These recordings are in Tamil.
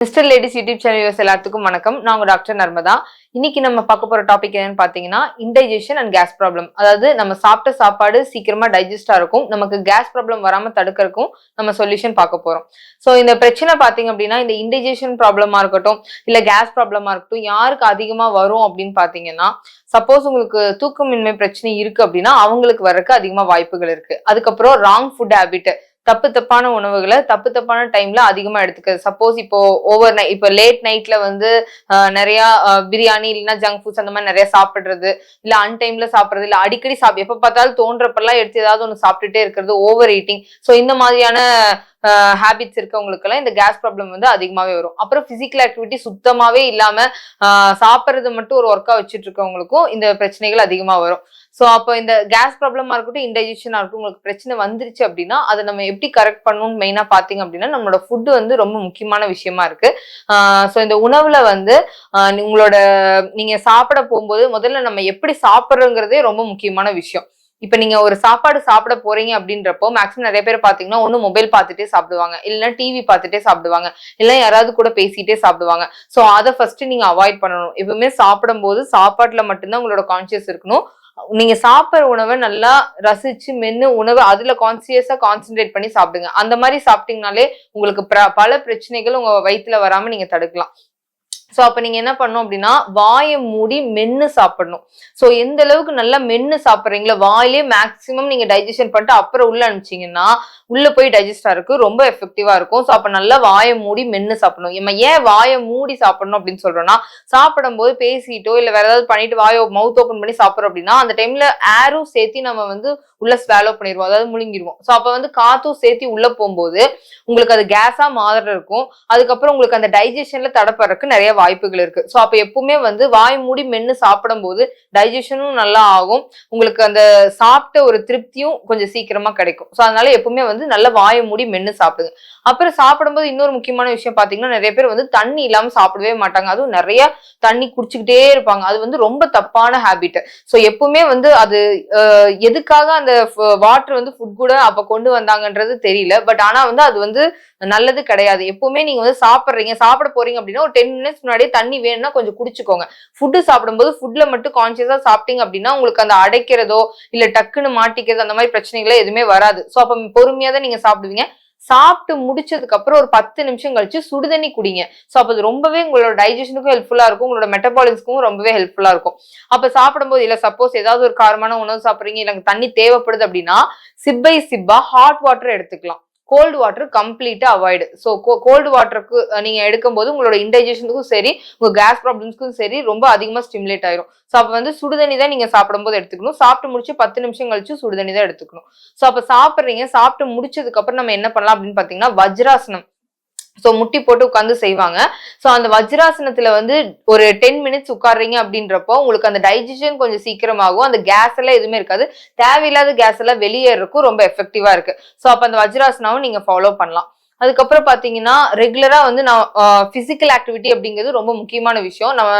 Mister ladies YouTube channel viewers எல்லாத்துக்கும் வணக்கம். நான் உங்க டாக்டர் நர்மதா. இன்னைக்கு நம்ம பார்க்க போற டாபிக் என்னன்னு பாத்தீங்கன்னா இன்டைஜஷன் அண்ட் கேஸ் ப்ராப்ளம். அதாவது நம்ம சாப்பிட்ட சாப்பாடு சீக்கிரமா டைஜஸ்டா இருக்கும், நமக்கு கேஸ் ப்ராப்ளம் வராம தடுக்கிறதுக்கும் நம்ம சொல்யூஷன் பார்க்க போறோம். சோ இந்த பிரச்சனை பாத்தீங்க அப்படின்னா இந்த இன்டைஜஷன் ப்ராப்ளமா இருக்கட்டும் இல்ல கேஸ் ப்ராப்ளமா இருக்கட்டும் யாருக்கு அதிகமா வரும் அப்படின்னு பாத்தீங்கன்னா, சப்போஸ் உங்களுக்கு தூக்கமின்மை பிரச்சனை இருக்கு அப்படின்னா அவங்களுக்கு வர்றதுக்கு அதிகமா வாய்ப்புகள் இருக்கு. அதுக்கப்புறம் ராங் ஃபுட் ஹேபிட், தப்பான உணவுகளை தப்பான டைம்ல அதிகமா எடுத்துக்கிறது. சப்போஸ் இப்போ ஓவர் நைட், இப்போ லேட் நைட்ல வந்து நிறைய பிரியாணி இல்லைன்னா ஜங்க் ஃபுட்ஸ் அந்த மாதிரி நிறைய சாப்பிடுறது, இல்ல அன்டைம்ல சாப்பிடுறது, இல்ல அடிக்கடி எப்ப பார்த்தாலும் தோன்றப்பெல்லாம் எடுத்து ஏதாவது ஒண்ணு சாப்பிட்டுட்டே இருக்கிறது, ஓவர் ஈட்டிங். ஸோ இந்த மாதிரியான ஹேபிட்ஸ் இருக்கவங்களுக்கு எல்லாம் இந்த கேஸ் ப்ராப்ளம் வந்து அதிகமாவே வரும். அப்புறம் பிசிக்கல் ஆக்டிவிட்டி சுத்தமாவே இல்லாம சாப்பிடுறது மட்டும் ஒரு ஒர்க்கா வச்சுட்டு இருக்கவங்களுக்கும் இந்த பிரச்சனைகள் அதிகமா வரும். சோ அப்போ இந்த கேஸ் ப்ராப்ளமா இருக்கட்டும் இன்டைஜஷனா இருக்கட்டும் உங்களுக்கு பிரச்சனை வந்துருச்சு அப்படின்னா அதை நம்ம எப்படி கரெக்ட் பண்ணணும்னு மெயினா பாத்தீங்க அப்படின்னா நம்மளோட ஃபுட் வந்து ரொம்ப முக்கியமான விஷயமா இருக்கு. சோ இந்த உணவுல வந்து உங்களோட நீங்க சாப்பிட போகும்போது முதல்ல நம்ம எப்படி சாப்பிடுறோங்கிறதே ரொம்ப முக்கியமான விஷயம். இப்ப நீங்க ஒரு சாப்பாடு சாப்பிட போறீங்க அப்படின்றப்போ மேக்ஸிமம் நிறைய பேர் பாத்தீங்கன்னா ஒண்ணு மொபைல் பார்த்துட்டே சாப்பிடுவாங்க, இல்லைன்னா டிவி பார்த்துட்டே சாப்பிடுவாங்க, இல்ல யாராவது கூட பேசிட்டே சாப்பிடுவாங்க. சோ அதை ஃபர்ஸ்ட் நீங்க அவாய்ட் பண்ணணும். எப்பவுமே சாப்பிடும் போது சாப்பாட்டுல மட்டும்தான் உங்களோட கான்சியஸ் இருக்கணும். நீங்க சாப்பிடுற உணவை நல்லா ரசிச்சு மென்னு உணவு அதுல கான்சியஸா கான்சென்ட்ரேட் பண்ணி சாப்பிடுங்க. அந்த மாதிரி சாப்பிட்டீங்கனாலே உங்களுக்கு பல பிரச்சனைகள் உங்க வயிற்றுல வராம நீங்க தடுக்கலாம். சோ அப்ப நீங்க என்ன பண்ணணும் அப்படின்னா வாயை மூடி மென்னு சாப்பிடணும். சோ எந்த அளவுக்கு நல்லா மென்னு சாப்பிடுறீங்களோ வாயிலே மேக்சிமம் நீங்க டைஜஷன் பண்ணிட்டு அப்புறம் உள்ள அனுப்பிச்சீங்கன்னா உள்ள போய் டைஜஸ்ட் ஆகிறதுக்கு ரொம்ப எஃபெக்டிவா இருக்கும். சோ அப்ப நல்லா வாயை மூடி மென்னு சாப்பிடணும். நம்ம ஏன் வாயை மூடி சாப்பிடணும் அப்படின்னு சொல்றோம்னா, சாப்பிடும் போது பேசிட்டோ இல்ல வேற ஏதாவது பண்ணிட்டு வாயை மவுத் ஓபன் பண்ணி சாப்பிடுறோம் அப்படின்னா அந்த டைம்ல ஏரும் சேர்த்து நம்ம வந்து உள்ள ஸ்வாலோ பண்ணிடுவோம், அதாவது முழுங்கிடுவோம். சோ அப்ப வந்து காத்தும் சேர்த்து உள்ள போகும்போது உங்களுக்கு அது கேஸா மாதிரி இருக்கும். அதுக்கப்புறம் உங்களுக்கு அந்த டைஜஷன்ல தடப்படுறதுக்கு நிறைய வாய்ப்புகள் இருக்கு. சோ அப்ப எப்பவுமே வந்து வாய் மூடி மென்னு சாப்பிடும் போது டைஜஷனும் நல்லா ஆகும், உங்களுக்கு அந்த சாப்பிட்ட ஒரு திருப்தியும் கொஞ்சம் சீக்கிரமா கிடைக்கும். சோ அதனால எப்பவுமே வந்து நல்ல வாயை மூடி மென்னு சாப்பிடுங்க. அப்புறம் சாப்பிடும்போது இன்னொரு முக்கியமான விஷயம் பாத்தீங்கன்னா நிறைய பேர் வந்து தண்ணி இல்லாம சாப்பிடவே மாட்டாங்க, அதுவும் நிறைய தண்ணி குடிச்சுக்கிட்டே இருப்பாங்க. அது வந்து ரொம்ப தப்பான ஹேபிட். சோ எப்பவுமே வந்து அது எதுக்காக அந்த வாட்டர் வந்து ஃபுட் கூட அப்ப கொண்டு வந்தாங்கன்றது தெரியல. பட் ஆனா வந்து அது வந்து நல்லது கிடையாது. எப்பவுமே நீங்க வந்து சாப்பிட போறீங்க அப்படின்னா ஒரு 10 மினிட்ஸ் முன்னாடியே தண்ணி வேணும்னா கொஞ்சம் குடிச்சுக்கோங்க. ஃபுட்டு சாப்பிடும்போது ஃபுட்ல மட்டும் கான்சியஸா சாப்பிட்டீங்க அப்படின்னா உங்களுக்கு அந்த அடைக்கிறதோ இல்ல டக்குன்னு மாட்டிக்கிறது அந்த மாதிரி பிரச்சனைகளே எதுவுமே வராது. சோ அப்ப பொறுமையா தான் நீங்க சாப்பிடுவீங்க. சாப்பிட்டு முடிச்சதுக்கு அப்புறம் ஒரு 10 நிமிஷம் கழிச்சு சுடுதண்ணி குடிங்க. சோ அப்ப அது ரொம்பவே உங்களோட டைஜஷனுக்கும் ஹெல்ப்ஃபுல்லா இருக்கும், உங்களோட மெட்டபாலிசம்க்கும் ரொம்பவே ஹெல்ப்ஃபுல்லா இருக்கும். அப்ப சாப்பிடும்போது இல்ல சப்போஸ் ஏதாவது ஒரு காரமான உணவு சாப்பிடுறீங்க இல்ல தண்ணி தேவைப்படுது அப்படின்னா சிப் பை சிப்பா ஹாட் வாட்டர் எடுத்துக்கலாம். கோல்டு வாட்டர் கம்ப்ளீட்டா அவாய்டு. சோ கோல்டு வாட்டருக்கு நீங்க எடுக்கும்போது உங்களோட இன்டைஜஷனுக்கும் சரி உங்க கேஸ் ப்ராப்ளம்ஸ்க்கும் சரி ரொம்ப அதிகமா ஸ்டிமுலேட் ஆயிரும். சோ அப்ப வந்து சுடுதண்ணி தான் நீங்க சாப்பிடும்போது எடுத்துக்கணும். சாப்பிட்டு முடிச்சு 10 நிமிஷம் கழிச்சு சுடுதண்ணி தான் எடுத்துக்கணும். சோ அப்ப சாப்பிடுறீங்க, சாப்பிட்டு முடிச்சதுக்கு அப்புறம் நம்ம என்ன பண்ணலாம் அப்படின்னு பாத்தீங்கன்னா வஜ்ராசனம். சோ முட்டி போட்டு உட்கார்ந்து செய்வாங்க. சோ அந்த வஜ்ராசனத்துல வந்து ஒரு 10 மினிட்ஸ் உட்கார்றீங்க அப்படின்றப்போ உங்களுக்கு அந்த டைஜஷன் கொஞ்சம் சீக்கிரமாகும், அந்த கேஸ் எல்லாம் எதுவுமே இருக்காது, தேவையில்லாத கேஸ் எல்லாம் வெளியேறதுக்கும் ரொம்ப எஃபெக்டிவா இருக்கு. சோ அப்ப அந்த வஜ்ராசனாவும் நீங்க ஃபாலோ பண்ணலாம். அதுக்கப்புறம் பாத்தீங்கன்னா ரெகுலரா வந்து நான் பிசிக்கல் ஆக்டிவிட்டி அப்படிங்கிறது ரொம்ப முக்கியமான விஷயம். நம்ம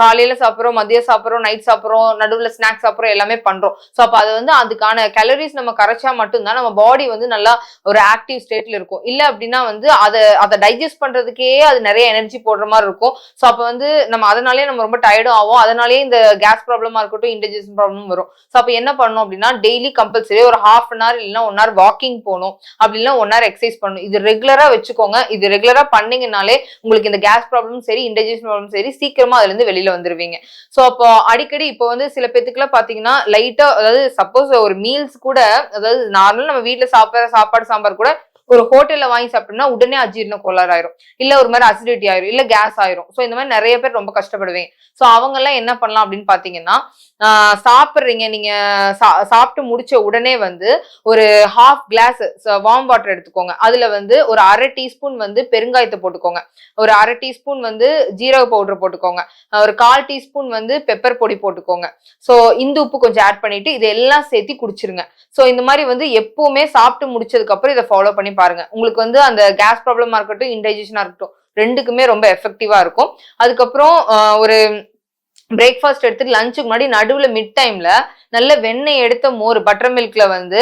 காலையில சாப்பிடுறோம், மதியம் சாப்பிடுறோம், நைட் சாப்பிடுறோம், நடுவுல ஸ்நாக்ஸ் சாப்பிடுறோம், எல்லாமே பண்றோம். சோ அப்ப அது வந்து அதுக்கான கேலரிஸ் நம்ம கரைச்சா மட்டும்தான் நம்ம பாடி வந்து நல்லா ஒரு ஆக்டிவ் ஸ்டேட்ல இருக்கும். இல்ல அப்படின்னா வந்து அதை டைஜஸ்ட் பண்றதுக்கே அது நிறைய எனர்ஜி போடுற மாதிரி இருக்கும். சோ அப்ப வந்து நம்ம அதனாலேயே நம்ம ரொம்ப டயர்டும் ஆகும், அதனாலேயே இந்த கேஸ் ப்ராப்ளமா இருக்கட்டும் இன்டைஜஷன் ப்ராப்ளம் வரும். சோ அப்ப என்ன பண்ணணும் அப்படின்னா டெய்லி கம்பல்சரி ஒரு ½ அன் ஹவர் இல்லைன்னா 1 ஹவர் வாக்கிங் போகணும், அப்படி இல்லைன்னா 1 ஹவர் எக்ஸசைஸ் பண்ணணும். இது ரெகுலரா வச்சுக்கோங்க. இது ரெகுலரா பண்ணீங்கனாலே உங்களுக்கு இந்த கேஸ் ப்ராப்ளம் சரி இன்டைஜஷன் ப்ராப்ளம் சரி சீக்கிரமா அதுல இருந்து வெளியில வந்துருவீங்க. சோ அப்போ அடிக்கடி இப்போ வந்து சில பேத்துக்குலாம் பாத்தீங்கன்னா லைட்டா, அதாவது சப்போஸ் ஒரு மீல்ஸ் கூட, அதாவது நார்மலா நம்ம வீட்டுல சாப்பிடுற சாப்பாடு சாம்பார் கூட ஒரு ஹோட்டல்ல வாங்கி சாப்பிட்டோம்னா உடனே அஜீரண கோளாறு ஆயிரும், இல்ல ஒரு மாதிரி அசிடிட்டி ஆயிரும், இல்ல கேஸ் ஆயிரும். சோ இந்த மாதிரி நிறைய பேர் ரொம்ப கஷ்டப்படுவீங்க. சோ அவங்க எல்லாம் என்ன பண்ணலாம் அப்படின்னு பாத்தீங்கன்னா சாப்பிடுறீங்க, நீங்க சாப்பிட்டு முடிச்ச உடனே வந்து ஒரு ½ கிளாஸ் வார்ம் வாட்டர் எடுத்துக்கோங்க. அதுல வந்து ஒரு ½ டீஸ்பூன் வந்து பெருங்காயத்தை போட்டுக்கோங்க, ஒரு ½ டீஸ்பூன் வந்து ஜீரக பவுடர் போட்டுக்கோங்க, ஒரு 1/4 டீஸ்பூன் வந்து பெப்பர் பொடி போட்டுக்கோங்க. சோ இந்து உப்பு கொஞ்சம் ஆட் பண்ணிட்டு இதெல்லாம் சேர்த்து குடிச்சிருங்க. சோ இந்த மாதிரி வந்து எப்பவுமே சாப்பிட்டு முடிச்சதுக்கு அப்புறம் இதை ஃபாலோ பண்ணி பாருங்க. உங்களுக்கு வந்து அந்த கேஸ் ப்ராப்ளமா இருக்கட்டும் இன்டைஜஷனா இருக்கட்டும் ரெண்டுக்குமே ரொம்ப எஃபெக்டிவா இருக்கும். அதுக்கப்புறம் ஒரு பிரேக்ஃபாஸ்ட் எடுத்துட்டு லஞ்சுக்கு முன்னாடி நடுவுல மிட் டைம்ல நல்ல வெண்ணெய் எடுத்த மோர் பட்டர் மில்க்ல வந்து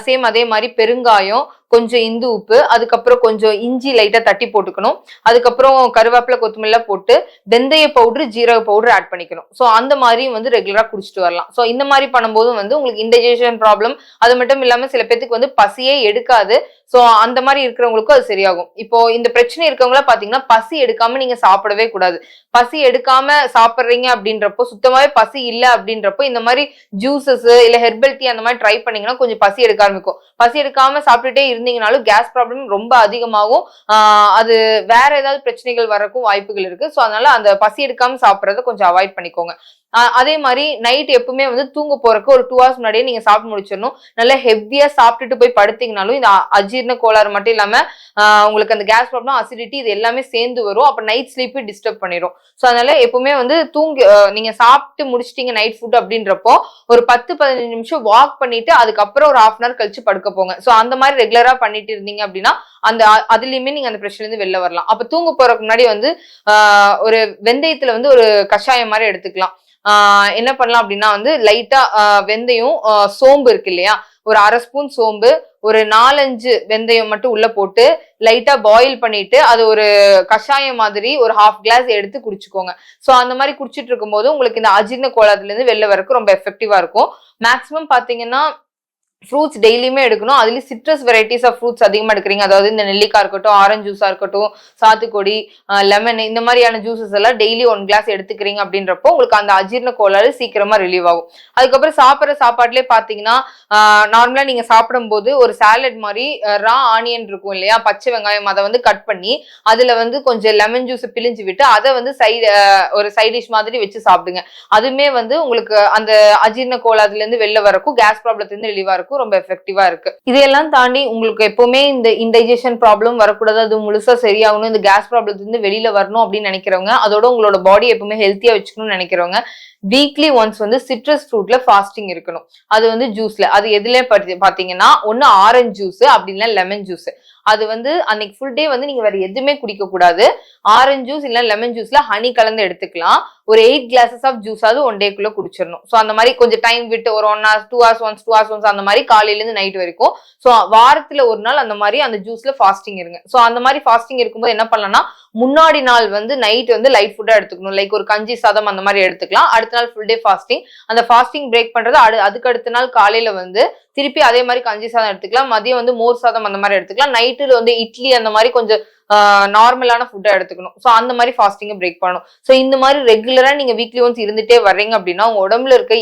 சேம் அதே மாதிரி பெருங்காயம் கொஞ்சம் இந்து உப்பு, அதுக்கப்புறம் கொஞ்சம் இஞ்சி லைட்டா தட்டி போட்டுக்கணும். அதுக்கப்புறம் கருவேப்பிலை கொத்தமல்லி போட்டு வெந்தய பவுடர் ஜீரக பவுடர் ஆட் பண்ணிக்கணும். சோ அந்த மாதிரியும் வந்து ரெகுலரா குடிச்சிட்டு வரலாம். சோ இந்த மாதிரி பண்ணும்போது வந்து உங்களுக்கு இன்டைஜஷன் ப்ராப்ளம், அது மட்டும் இல்லாம சில பேத்துக்கு வந்து பசியே எடுக்காது. சோ அந்த மாதிரி இருக்கிறவங்களுக்கும் அது சரியாகும். இப்போ இந்த பிரச்சனை இருக்கவங்கள பாத்தீங்கன்னா பசி எடுக்காம நீங்க சாப்பிடவே கூடாது. பசி எடுக்காம சாப்பிடுறீங்க அப்படின்றப்போ, சுத்தமாவே பசி இல்ல அப்படின்றப்போ இந்த மாதிரி ஜூசஸ் இல்ல ஹெர்பல் டீ அந்த மாதிரி ட்ரை பண்ணீங்கன்னா கொஞ்சம் பசி எடுக்க ஆரம்பிக்கும். பசி எடுக்காம சாப்பிட்டுட்டே இருந்தீங்கனாலும் கேஸ் ப்ராப்ளம் ரொம்ப அதிகமாகும். அது வேற ஏதாவது பிரச்சனைகள் வரக்கும் வாய்ப்புகள் இருக்கு. சோ அதனால அந்த பசி எடுக்காம சாப்பிடுறத கொஞ்சம் அவாய்ட் பண்ணிக்கோங்க. அதே மாதிரி நைட் எப்பவுமே வந்து தூங்க போறதுக்கு ஒரு 2 ஹவர்ஸ் முன்னாடியே நீங்க சாப்பிட்டு முடிச்சிடணும். நல்லா ஹெவியா சாப்பிட்டுட்டு போய் படுத்தீங்கனாலும் இந்த அஜீரண கோளாறு மட்டும் இல்லாம உங்களுக்கு அந்த கேஸ் ப்ராப்ளம், அசிடிட்டி இது எல்லாமே சேர்ந்து வரும். அப்ப நைட் ஸ்லீப் டிஸ்டர்ப் பண்ணிடும். சோ அதனால எப்பவுமே வந்து நீங்க சாப்பிட்டு முடிச்சிட்டீங்க நைட் ஃபுட் அப்படின்றப்போ ஒரு 10-15 நிமிஷம் வாக் பண்ணிட்டு அதுக்கப்புறம் ஒரு 1/2 hour கழிச்சு படுக்க போங்க. சோ அந்த மாதிரி ரெகுலரா பண்ணிட்டு இருந்தீங்க அப்படின்னா அந்த அதுலயுமே நீங்க அந்த பிரச்சனைல இருந்து வெளில வரலாம். அப்ப தூங்க போறதுக்கு முன்னாடி வந்து ஒரு வெந்தயத்துல வந்து ஒரு கஷாயம் மாதிரி எடுத்துக்கலாம். என்ன பண்ணலாம் அப்படின்னா வந்து லைட்டா வெந்தயம், சோம்பு இருக்கு இல்லையா, ஒரு 1/2 ஸ்பூன் சோம்பு, ஒரு 4-5 வெந்தயம் மட்டும் உள்ள போட்டு லைட்டா பாயில் பண்ணிட்டு அது ஒரு கஷாயம் மாதிரி ஒரு 1/2 glass எடுத்து குடிச்சுக்கோங்க. சோ அந்த மாதிரி குடிச்சிட்டு இருக்கும் போது உங்களுக்கு இந்த அஜீரண கோளாறுல இருந்து வெளில வரக்கு ரொம்ப எஃபெக்டிவா இருக்கும். மேக்சிமம் பாத்தீங்கன்னா ஃப்ரூட்ஸ் டெய்லியுமே எடுக்கணும். அதுலயும் சிட்ரஸ் வெரைட்டிஸ் ஆஃப் ஃப்ரூட்ஸ் அதிகமா எடுக்கிறீங்க. அதாவது இந்த நெல்லிக்காய் இருக்கட்டும், ஆரஞ்சு ஜூஸா இருக்கட்டும், சாத்துக்குடி, லெமன் இந்த மாதிரியான ஜூசஸ் எல்லாம் டெய்லி 1 glass எடுத்துக்கிறீங்க அப்படின்றப்போ உங்களுக்கு அந்த அஜீரண கோளாறு சீக்கிரமா ரிலீவ் ஆகும். அதுக்கப்புறம் சாப்பிட்ற சாப்பாட்டுலயே பாத்தீங்கன்னா நார்மலா நீங்க சாப்பிடும்போது ஒரு சாலட் மாதிரி ரா ஆனியன் இருக்கும் இல்லையா, பச்சை வெங்காயம், அதை வந்து கட் பண்ணி அதுல வந்து கொஞ்சம் லெமன் ஜூஸ் பிழிஞ்சு விட்டு அதை வந்து ஒரு சைட் டிஷ் மாதிரி வச்சு சாப்பிடுங்க. அதுமே வந்து உங்களுக்கு அந்த அஜீரண கோளாறுல இருந்து வெளில வரக்கும், கேஸ் ப்ராப்ளத்துல இருந்து ரிலீவ் ஆகும் ரொம்ப எஃபெக்டிவா இருக்கு. இதையெல்லாம் தாண்டி உங்களுக்கு எப்பவுமே இந்த இன்டைஜஷன் ப்ராப்ளம் வரக்கூடாது, அது முழுசா சரியாகணும், இந்த கேஸ் ப்ராப்ளத்துல இருந்து வெளியில வரணும் அப்படின்னு நினைக்கிறவங்க, அதோட உங்களோட பாடி எப்பவுமே ஹெல்த்தியா வச்சுக்கணும்னு நினைக்கிறவங்க வீக்லி ஒன்ஸ் வந்து சிட்ரஸ் ஃப்ரூட்ல ஃபாஸ்டிங் இருக்கணும். அது வந்து ஜூஸ்ல அது எதுல பாத்தீங்கன்னா ஒன்னு ஆரஞ்சு ஜூஸ் அப்படி இல்ல லெமன் ஜூஸ். அது வந்து அன்னைக்கு ஃபுல் டே வந்து நீங்க வேற எதுவுமே குடிக்க கூடாது. ஆரஞ்சு ஜூஸ் இல்ல லெமன் ஜூஸ்ல ஹனி கலந்து எடுத்துக்கலாம். ஒரு 8 glasses ஆஃப் ஜூஸ் அது 1 டேக்குள்ள குடிச்சிடணும். சோ அந்த மாதிரி கொஞ்சம் டைம் விட்டு ஒரு 1 hour 2 hours once அந்த மாதிரி காலையில இருந்து நைட் வரைக்கும். சோ வாரத்துல ஒரு நாள் அந்த மாதிரி அந்த ஜூஸ்ல ஃபாஸ்டிங் இருங்க. சோ அந்த மாதிரி ஃபாஸ்டிங் இருக்கும்போது என்ன பண்ணலாம்னா முன்னாடி நாள் வந்து நைட் வந்து லைட் ஃபுட்டா எடுத்துக்கணும். லைக் ஒரு கஞ்சி சாதம் அந்த மாதிரி எடுத்துக்கலாம். அடுத்த நாள் ஃபுல் டே ஃபாஸ்டிங். அந்த ஃபாஸ்டிங் பிரேக் பண்றது அதுக்கு அடுத்த நாள் காலையில வந்து திருப்பி அதே மாதிரி கஞ்சி சாதம் எடுத்துக்கலாம். மதியம் வந்து மோர் சாதம் அந்த மாதிரி எடுத்துக்கலாம். நைட்டுல வந்து இட்லி அந்த மாதிரி கொஞ்சம் நார்மலான ஃபுட்டா எடுத்துக்கணும். சோ அந்த மாதிரி ஃபாஸ்டிங்கை பிரேக் பண்ணணும். சோ இந்த மாதிரி ரெகுலரா நீங்க வீக்லி ஒன்ஸ் இருந்துட்டே வர்றீங்க அப்படின்னா உங்க உடம்புல இருக்க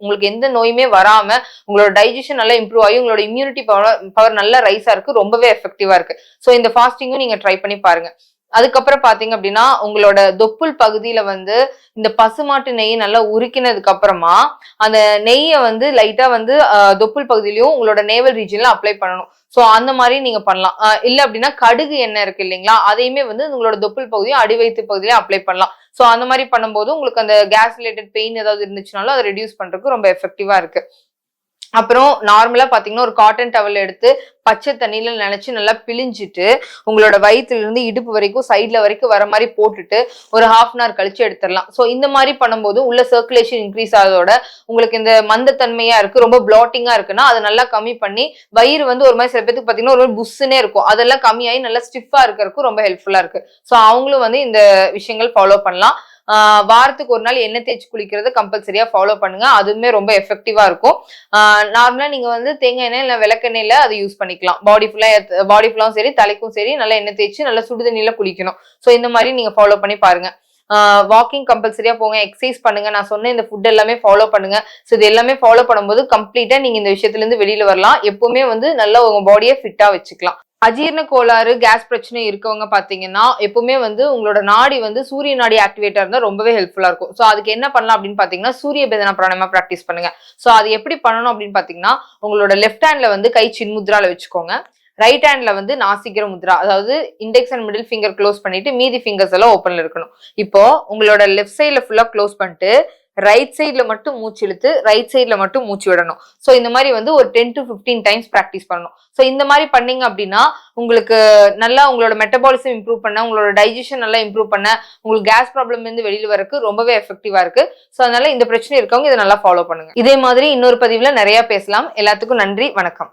உங்களுக்கு எந்த நோயுமே வராம உங்களோட டைஜஷன் நல்லா இம்ப்ரூவ் ஆகி உங்களோட இம்யூனிட்டி பவர் நல்லா ரைஸா இருக்கு, ரொம்பவே எஃபெக்டிவா இருக்கு. சோ இந்த ஃபாஸ்டிங்கும் நீங்க ட்ரை பண்ணி பாருங்க. அதுக்கப்புறம் பாத்தீங்க அப்படின்னா உங்களோட தொப்புள் பகுதியில வந்து இந்த பசுமாட்டு நெய் நல்லா உருக்கினதுக்கு அப்புறமா அந்த நெய்யை வந்து லைட்டா வந்து தொப்புள் பகுதியிலையும் உங்களோட நேவல் ரீஜன்ல அப்ளை பண்ணணும். சோ அந்த மாதிரி நீங்க பண்ணலாம். இல்ல அப்படின்னா கடுகு எண்ணெய் இருக்கு இல்லைங்களா, அதையுமே வந்து உங்களோட தொப்புள் பகுதியும் அடிவயிற்று பகுதியில அப்ளை பண்ணலாம். சோ அந்த மாதிரி பண்ணும்போது உங்களுக்கு அந்த கேஸ் ரிலேட்டட் பெயின் ஏதாவது இருந்துச்சுனாலும் அதை ரெடியூஸ் பண்றதுக்கு ரொம்ப எஃபெக்டிவா இருக்கு. அப்புறம் நார்மலா பாத்தீங்கன்னா ஒரு காட்டன் டவல் எடுத்து பச்சை தண்ணியில நினைச்சு நல்லா பிழிஞ்சிட்டு உங்களோட வயிற்றுல இருந்து இடுப்பு வரைக்கும் சைட்ல வரைக்கும் வர மாதிரி போட்டுட்டு ஒரு 1/2 hour கழிச்சு எடுத்துடலாம். சோ இந்த மாதிரி பண்ணும்போது உள்ள சர்க்குலேஷன் இன்க்ரீஸ் ஆகிறதோட உங்களுக்கு இந்த மந்தத்தன்மையா இருக்கு, ரொம்ப பிளாட்டிங்கா இருக்குன்னா அதை நல்லா கம்மி பண்ணி வயிறு வந்து ஒரு மாதிரி சில பேருக்கு பாத்தீங்கன்னா ஒரு புஷ்ஷுன்னே இருக்கும், அதெல்லாம் கம்மியாகி நல்லா ஸ்டிஃபா இருக்கிறதுக்கும் ரொம்ப ஹெல்ப்ஃபுல்லா இருக்கு. சோ அவங்களும் வந்து இந்த விஷயங்கள் ஃபாலோ பண்ணலாம். வாரத்துக்கு ஒரு நாள் எண்ணெய் தேய்ச்சி குளிக்கிறத கம்பல்சரியா ஃபாலோ பண்ணுங்க, அதுவுமே ரொம்ப எஃபெக்டிவா இருக்கும். நார்மலா நீங்க வந்து தேங்காய் எண்ணெய் இல்ல விளக்கெண்ணெயில அதை யூஸ் பண்ணிக்கலாம். பாடி ஃபுல்லாவும் சரி தலைக்கும் சரி நல்லா எண்ணெய் தேய்ச்சி நல்லா சுடுதண்ணில குளிக்கணும். சோ இந்த மாதிரி நீங்க ஃபாலோ பண்ணி பாருங்க. வாக்கிங் கம்பல்சரியா போங்க, எக்ஸசைஸ் பண்ணுங்க, நான் சொன்ன இந்த ஃபுட் எல்லாமே ஃபாலோ பண்ணுங்க. சோ இது எல்லாமே ஃபாலோ பண்ணும்போது கம்ப்ளீட்டா நீங்க இந்த விஷயத்துல இருந்து வெளியில வரலாம். எப்பவுமே வந்து நல்லா உங்க பாடியை ஃபிட்டா வச்சுக்கலாம். அஜீரண கோளாறு கேஸ் பிரச்சனை இருக்கவங்க பாத்தீங்கன்னா எப்பவுமே வந்து உங்களோட நாடி வந்து சூரிய நாடி ஆக்டிவேட்டா இருந்தா ரொம்பவே ஹெல்ப்ஃபுல்லா இருக்கும். சோ அதுக்கு என்ன பண்ணலாம் அப்படின்னு பாத்தீங்கன்னா சூரிய பேதனா பிராணாயாமம் பிராக்டிஸ் பண்ணுங்க. சோ அது எப்படி பண்ணணும் அப்படின்னு பாத்தீங்கன்னா உங்களோட லெஃப்ட் ஹேண்ட்ல வந்து கை சின்முத்ரால வச்சுக்கோங்க. ரைட் ஹேண்ட்ல வந்து நாசிகர முத்ரா, அதாவது index and middle finger close பண்ணிட்டு மீதி ஃபிங்கர்ஸ் எல்லாம் ஓப்பன்ல இருக்கணும். இப்போ உங்களோட லெஃப்ட் சைட்ல ஃபுல்லா க்ளோஸ் பண்ணிட்டு ரைட் சைட்ல மட்டும் மூச்சு இழுத்து ரைட் சைட்ல மட்டும் மூச்சு விடணும். சோ இந்த மாதிரி வந்து ஒரு 10 to 15 டைம்ஸ் பிராக்டிஸ் பண்ணணும். சோ இந்த மாதிரி பண்ணீங்க அப்படின்னா உங்களுக்கு நல்லா உங்களோட மெட்டபாலிசம் இம்ப்ரூவ் பண்ண, உங்களோட டைஜஷன் நல்லா இம்ப்ரூவ் பண்ண, உங்களுக்கு கேஸ் ப்ராப்ளம் இருந்து வெளியில வரக்கு ரொம்பவே எஃபெக்டிவா இருக்கு. சோ அதனால இந்த பிரச்சனை இருக்கவங்க இதை நல்லா ஃபாலோ பண்ணுங்க. இதே மாதிரி இன்னொரு பதிவுல நிறைய பேசலாம். எல்லாத்துக்கும் நன்றி, வணக்கம்.